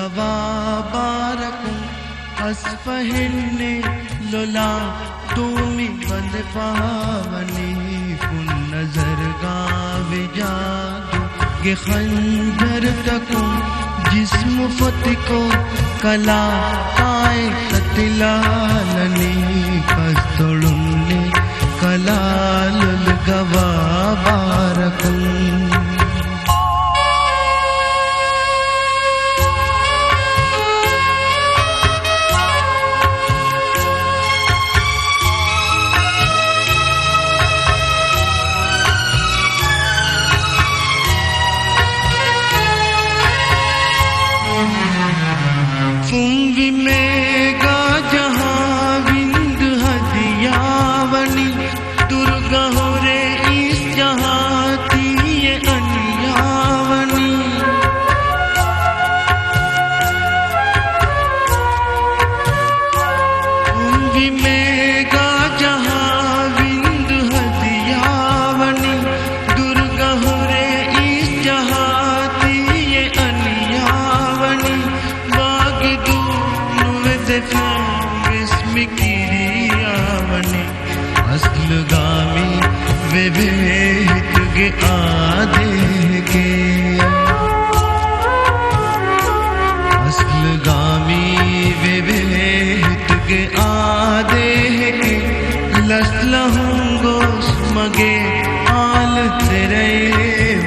गवा बारकुं अस्फहिन्ने लोला तुमी बंद पावनी कुन नजर गावे जादू ये खंजर तकुं जिस्म फतिको कला ताए कतिलालनी कस्तुलुन्ने कलालुल गवा बारकुं फुंवी मेगा जहाँ विंद हदियावनी दुर्गा हो रे इस जहाँ तीये अनियावनी फुंवी मेगा जहाँ विंद हदियावनी दुर्गा हो रे इस जहाँ तीये अनियावनी किरियावनी असल गामी वे भेत गे आदे के असल गामी वे भेत गे आदे के लसलहुंगोस मगे आल तेरे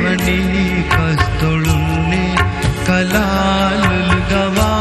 वनी कस्तुलुन्ने कलालुल गवा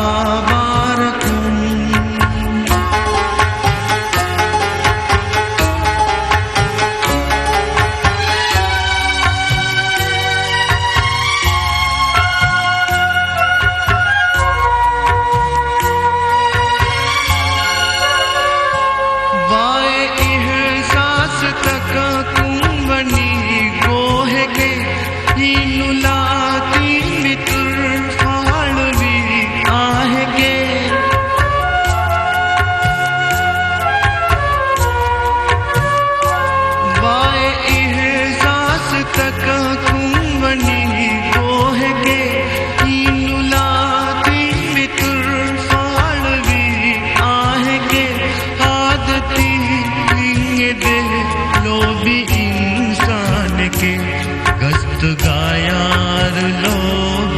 गायार लोग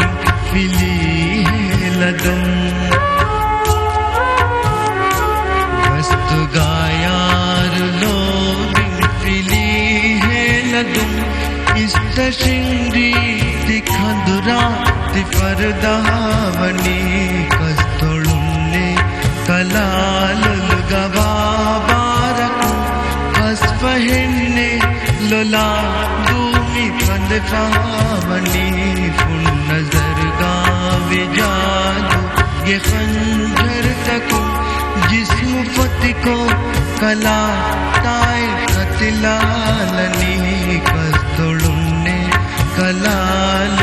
फिली है लदम मस्त गायार लोग फिली है लदम इस्त शिंदी दिखंदुरा तिफरदावनी कस्तुलुन्ने कलालुल गवा बारकुं अस्फहिन्ने लोला बंद पावनी फुल नजर गावे जादू ये खंजर तकुं जिस्म फतिको कला ताए कतिलालनी कस्तुलुन्ने कलाल